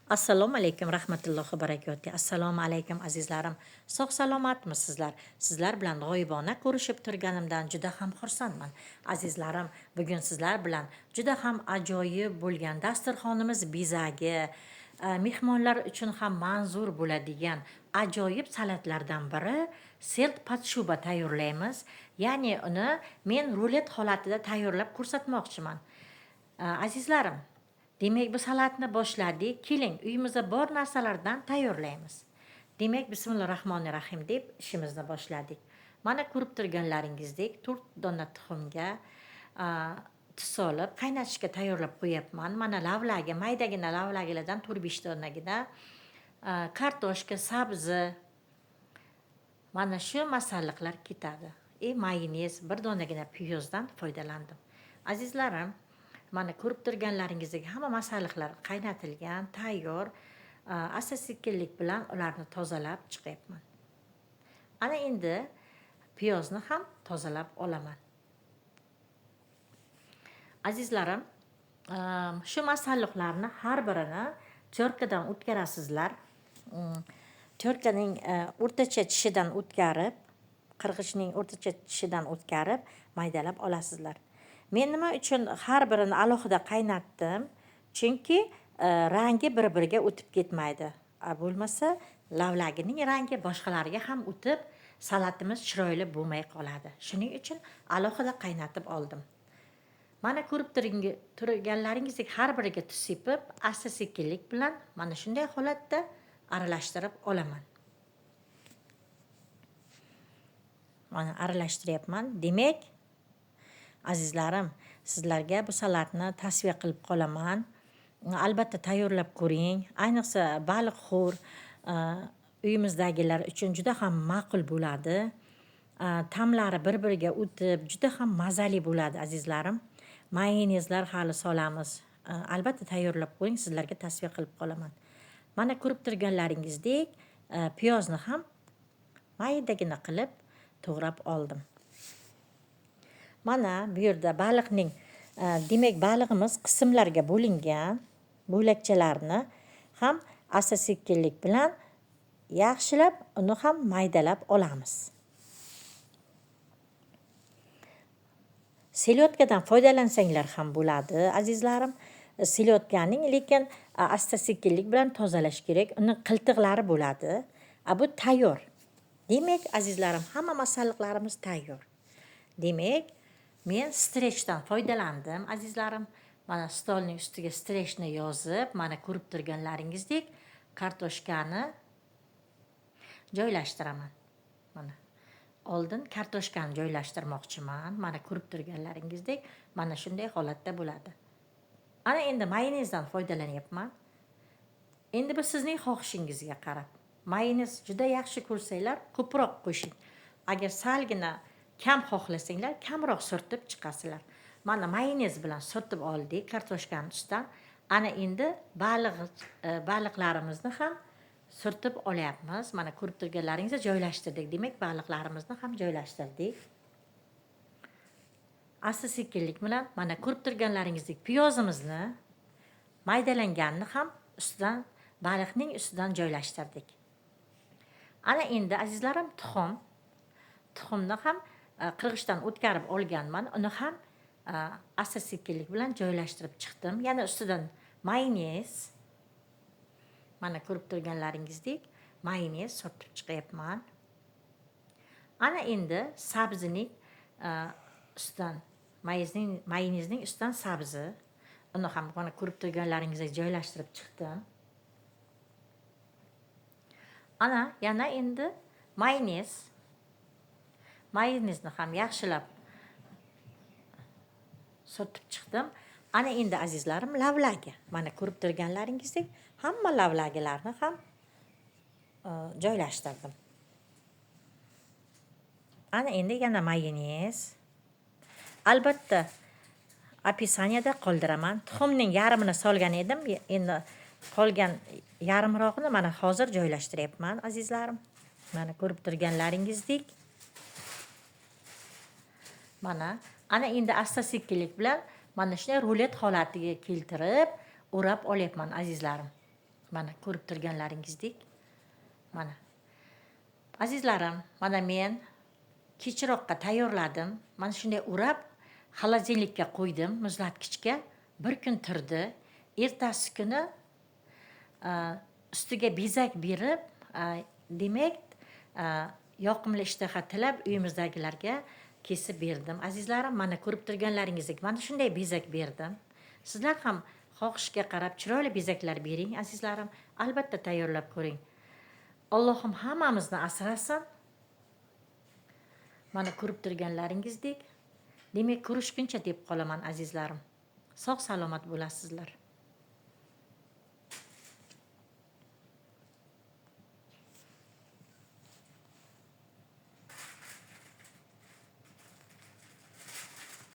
Assalomu alaykum rahmatullohi va barakatuh. Assalomu alaykum azizlarim. Sog' salomatmisizlar? Sizlar bilan g'oyibona ko'rishib turganimdan juda ham xursandman. Azizlarim, bugun sizlar bilan juda ham ajoyib bo'lgan dasturxonimiz bezagi, mehmonlar uchun ham manzur bo'ladigan ajoyib salatlardan biri selt podshuba tayyorlaymiz. Ya'ni uni men rulet holatida tayyorlab ko'rsatmoqchiman. Azizlarim, demak bu salatni boshladik. Keling, uyimizda bor narsalardan tayyorlaymiz. Demak, bismillahir rohmanir rohim deb ishimizni boshladik. Mana ko'rib turganlaringizdek 4 dona tuxumga tuz solib qaynatishga tayyorlab qo'yapman. Mana lavlagi, maydagina lavlagilardan 4-5 donagina kartoshka, sabzi, mana shu masalliqlar ketadi. Mayonez, bir donagina piyozdan foydalandim. Azizlarim, mana ko'rib turganlaringizdek hamma masalliqlar qaynatilgan, tayyor. Asta-sekinlik bilan ularni tozalab chiqyapman. Ana endi piyozni ham tozalab olaman. Azizlarim, shu masalliqlarni har birini terkadan o'tkazasizlar. Terkaning o'rtacha tishidan o'tkazib, qirg'ichning o'rtacha tishidan o'tkazib maydalab olasizlar. Men nima uchun har birini alohida qaynatdim? Chunki rangi bir-biriga o'tib ketmaydi. Bo'lmasa lavlagining rangi boshqalarga ham o'tib, salatimiz chiroyli bo'lmay qoladi. Shuning uchun alohida qaynatib oldim. Mana ko'rib turganlaringizdek har biriga tuz sepib, asta-sekinlik bilan mana shunday holatda aralashtirib olaman. Mana aralashtiryapman. Demak, azizlarim, sizlarga bu salatni tavsiya qilib qolaman. Albatta tayyorlab ko'ring. Ayniqsa baliqxo'r uyimizdagilar uchun juda ham ma'qul bo'ladi. Ta'mlari bir-biriga o'tib, juda ham mazali bo'ladi azizlarim. Mayonezlar hali solamiz. Albatta tayyorlab qo'ying, sizlarga tavsiya qilib qolaman. Mana ko'rib turganlaringizdek, piyozni ham maydagina qilib to'g'rab oldim. Mana bu yerda baliqning, demak balig'imiz qismlarga bo'lingan. Bo'lakchalarni ham asta-sekinlik bilan yaxshilab uni ham maydalab olamiz. Selyotkadan foydalansanglar ham bo'ladi, azizlarim. Selyotkaning lekin asta-sekinlik bilan tozalash kerak. Uni qiltiqlari bo'ladi. Bu tayyor. Demak, azizlarim, hamma masalliqlarimiz tayyor. Demak, men strechdan foydalandim, azizlarim. Mana stolning ustiga strechni yozib, mana ko'rib turganlaringizdek kartoshkani joylashtiraman. Mana oldin kartoshkani joylashtirmoqchiman. Mana ko'rib turganlaringizdek mana shunday holatda bo'ladi. Ana endi mayonezdan foydalanyapman. Endi bu sizning xohishingizga qarab. Mayonez juda yaxshi ko'rsanglar, ko'proq qo'shing. Agar salgina kam xohlasanglar, kamroq surtib chiqasizlar. Mana mayonez bilan surtib oldik kartoshkani ustidan. Ana endi baliqlarimizni ham surtib olyapmiz. Mana ko'rib turganlaringizda joylashtirdik. Demak, baliqlarimizni ham joylashtirdik. Asta-sekinlik bilan mana ko'rib turganlaringizdek piyozimizni maydalanganini ham ustidan, baliqning ustidan joylashtirdik. Ana endi azizlarim, tuxumni ham qirg'ichdan o'tkazib olganman. Uni ham asta-sekinlik bilan joylashtirib chiqdim. Yana ustidan mayonez, mana ko'rib turganlaringizdek mayonez surtib chiqyapman. Ana endi sabzining ustidan, mayonezning ustidan sabzi, uni ham mana ko'rib turganlaringizdek joylashtirib chiqdim. Ana yana endi mayonezni ham yaxshilab surtib chiqdim. Ana endi azizlarim, lavlagi. Mana ko'rib turganlaringizdek hamma lavlagilarni ham joylashtirdim. Ana endi yana mayonez. Albatta opisaniyada qoldiraman. Tuxumning yarmini solgan edim. Endi qolgan yarimrog'ini mana hozir joylashtiryapman, azizlarim. Mana ko'rib turganlaringizdek. Mana ana endi asta-sekinlik bilan mana shunday rulet holatiga keltirib o'rab olyapman, azizlarim. Mana ko'rib turganlaringizdek, mana. Azizlarim, mana men kechroqqa tayyorladim. Mana shunday urab, xolodilnikka qo'ydim, muzlatgichga. Bir kun turdi. Ertasi kuni ustiga bezak berib, demak, yoqimli ishtaha tilab uyimizdagilarga kesib berdim. Azizlarim, mana ko'rib turganlaringizdek, mana shunday bezak berdim. Sizlar ham xohishga qarab chiroyli bezaklar bering, azizlarim. Albatta tayyorlab ko'ring. Allohim hammamizni asrasin. Mana ko'rib turganlaringizdek, demak ko'rishguncha deb qolaman, azizlarim. Sog' salomat bo'lasizlar.